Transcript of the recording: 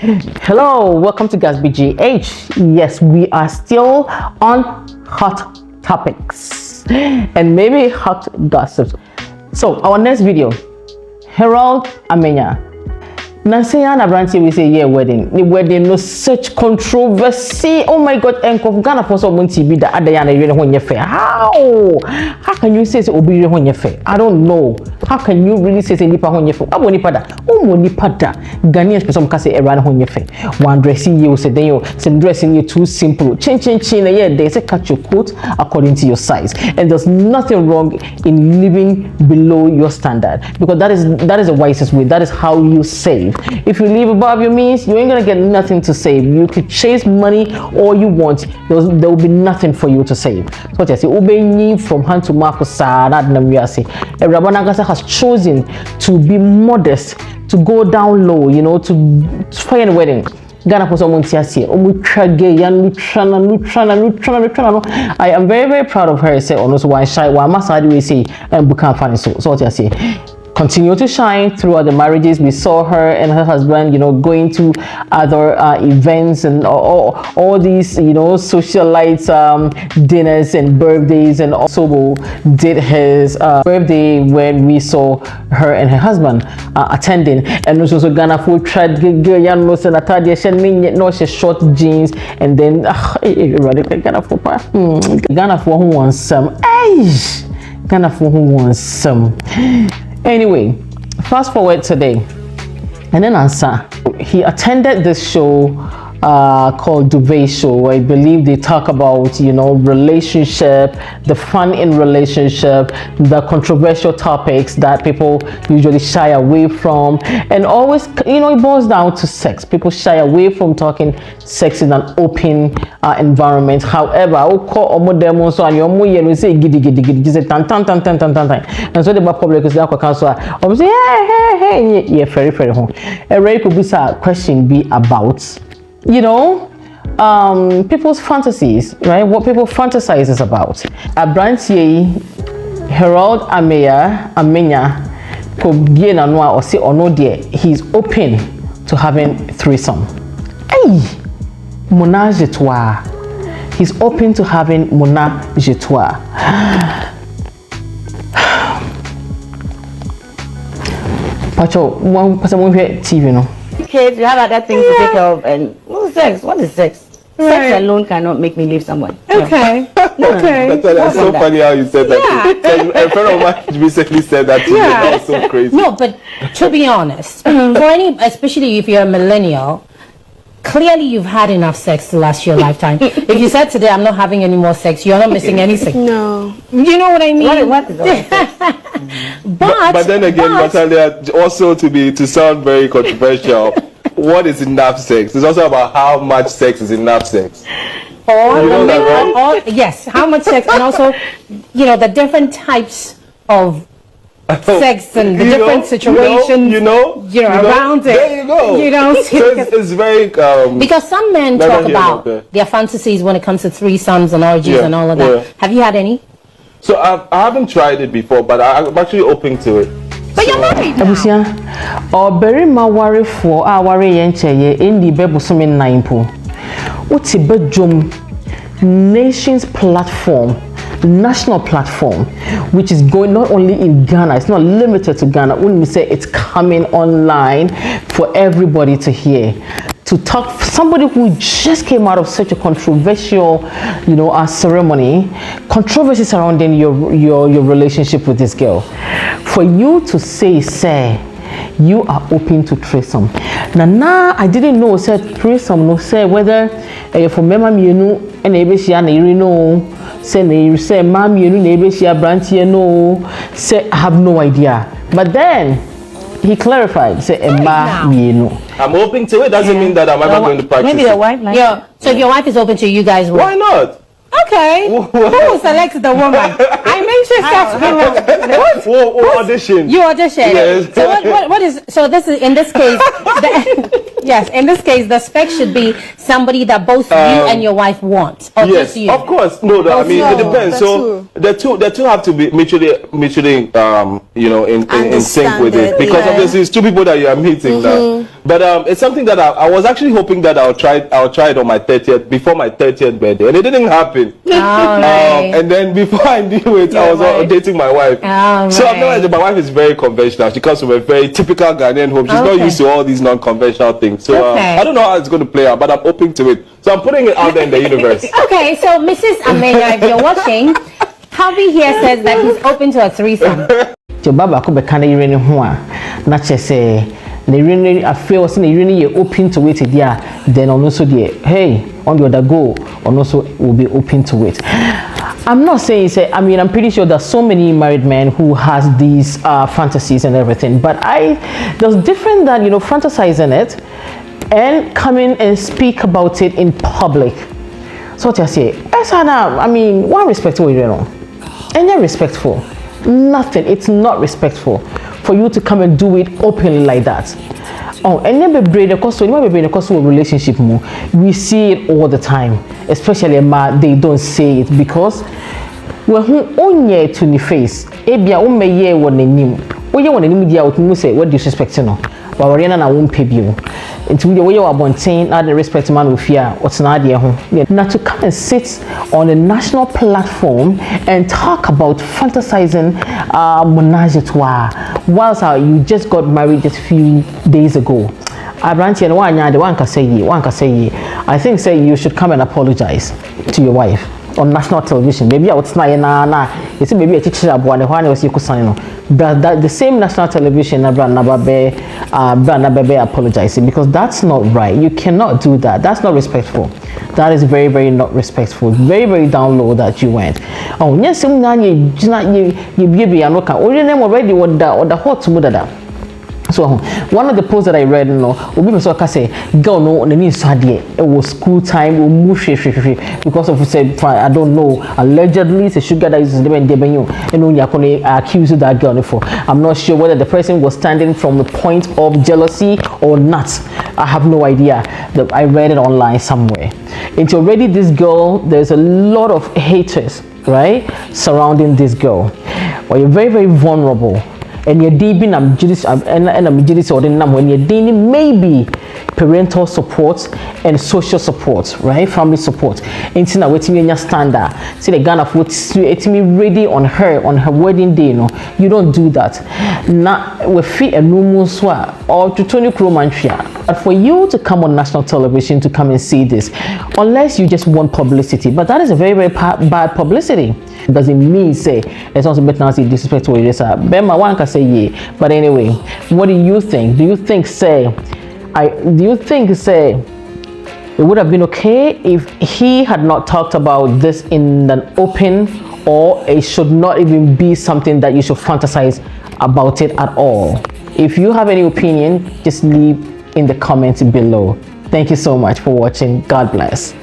Hello, welcome to Gasby GH. Yes, we are still on hot topics and maybe hot gossips. So our next video, Herold Amenyah. Nansaya na branch we say yeah wedding. The wedding no such controversy. Oh my God! Enko Ghana for some TV that other yana you when you fair. How can you say obi when you fair? I don't know. How can you really say nipa when you fair? Abo nipa da. Omo nipa da. Ghanaians person can say around when you fair. One dressing you say then you some dressing you too simple. Chin yeah. They say cut your coat according to your size, and there's nothing wrong in living below your standard because that is the wisest way. That is how you save. If you live above your means, you ain't gonna get nothing to save. You could chase money all you want. There will be nothing for you to save. So what I say, obeying from hand to mouth, Rabbanagasa has chosen to be modest, to go down low, you know, to fire a wedding. Ghana for someone to say, I am very, very proud of her. Say, on why shy, why must I say, and Bukan Fanny. So what I say. Continue to shine throughout the marriages. We saw her and her husband, you know, going to other events and all these, you know, socialite dinners and birthdays, and also did his birthday when we saw her and her husband attending. And also Ghana full trad no short jeans, and then Ghana for who wants some. Ghana for who wants some. Anyway, fast forward today, and then answer. He attended this show called Duvet Show. I believe they talk about, you know, relationship, the fun in relationship, the controversial topics that people usually shy away from, and always, you know, it boils down to sex. People shy away from talking sex in an open environment. However, I will call Omo so and you say giddy, just say tan, and so the public is like council. I say hey, yeah, very home. A very could question be about, you know, people's fantasies, right? What people fantasize about. A branch Herold Amenyah could be an or say or no dear, he's open to having threesome. Hey, menage a trois. He's open to having menage a trois. Pacho, one person won't hear TV, no. Kids, you have other things to take care of, and sex. What is sex? Right. Sex alone cannot make me leave someone. Okay. Okay. That's so funny how you said that. Yeah. A friend of mine recently said that to me. That was so crazy. No, but to be honest, for any, especially if you're a millennial, clearly you've had enough sex to last your lifetime. If you said today, I'm not having any more sex, you're not missing anything. No. You know what I mean? What is all sex? But then again, Natalia, also to sound very controversial, what is enough sex? It's also about how much sex is enough sex. Or, yes, how much sex, and also, you know, the different types of sex and the different situations, around it. There you go. You know, so it's very because some men talk about their fantasies when it comes to threesomes and orgies and all of that. Yeah. Have you had any? So I haven't tried it before, but I'm actually open to it. But you're married now. Abusia, or very ma worry for our worry yenche in the bebusumi naimpo. What's a bedroom nations platform? National platform, which is going not only in Ghana, it's not limited to Ghana. When we say it's coming online for everybody to hear, to talk, somebody who just came out of such a controversial, you know, ceremony, controversy surrounding your relationship with this girl, for you to say you are open to threesome. Now I didn't know said threesome no say whether for mema mienu and ebeshia na iri no say mam mienu na ebeshia branch no say I have no idea. But then he clarified say emma mienu. I'm open to it, doesn't mean that I'm ever going to practice. Maybe the wife like so if your wife is open to you guys, why not? Okay. Who selects the woman? I mentioned sex. Who audition? You audition. Yes. So what is? So this is in this case. Yes, in this case, the spec should be somebody that both you and your wife want, or yes, just you. Of course. No, I mean it depends. So the two have to be mutually in sync with it, because obviously it's two people that you are meeting. That But it's something that I was actually hoping that I'll try it on my 30th, before my 30th birthday, and it didn't happen. And then before I knew it, I was dating my wife. So I've never. My wife is very conventional. She comes from a very typical Ghanaian home. She's not used to all these non-conventional things. So I don't know how it's going to play out, but I'm open to it. So I'm putting it out there in the universe. Okay, so Mrs. Amenyah, if you're watching, Harvey here says that he's open to a threesome. Your baba could be kind of really not just say the really I feel was really open to it, yeah. Then also the hey on the other go, and also will be open to it. I'm not saying say. I mean, I'm pretty sure there's so many married men who has these fantasies and everything. But there's different than fantasizing it and coming and speak about it in public. So what I say, I mean, one respectful, and you're respectful. Nothing. It's not respectful for you to come and do it openly like that. Oh, and never break the cost. Of relationship more. We see it all the time, especially they don't say it because we're who only to the face. Ebia umeye one name. Oye one name dia otumu say what disrespect no. But we na won't pay you. Into the way you are bontain, not the respect man with fear. What's not there? Now to come and sit on a national platform and talk about fantasizing menage a trois whilst you just got married just a few days ago. I branch and one can say I think say you should come and apologize to your wife on national television. Maybe I would say you see maybe a teacher one was you sign that the same national television apologizing because that's not right. You cannot do that. That's not respectful. That is very, very not respectful. Very, very down low that you went. Oh yes, you be already what the hot to so one of the posts that I read, Obi Meso say, girl no, the news it was school time, we move because of say I don't know, allegedly it's a sugar that is the and only accuse that girl for. I'm not sure whether the person was standing from the point of jealousy or not. I have no idea. I read it online somewhere. It's already this girl, there's a lot of haters, right, surrounding this girl. Well, you're very, very vulnerable. And you're deep in I'm jealous or when you're dealing maybe parental support and social support, right? Family support. And now waiting in your standard. See the Ghana food me ready on her wedding day, you don't do that. Now we feel a normal swap or to Tony Kromantia. But for you to come on national television to come and see this, unless you just want publicity, but that is a very, very bad publicity. Doesn't mean say it's also better now say disrespect to this. Bema one can say yeah. But anyway, what do you think? Do you think say it would have been okay if he had not talked about this in an open, or it should not even be something that you should fantasize about it at all? If you have any opinion, just leave in the comments below. Thank you so much for watching. God bless.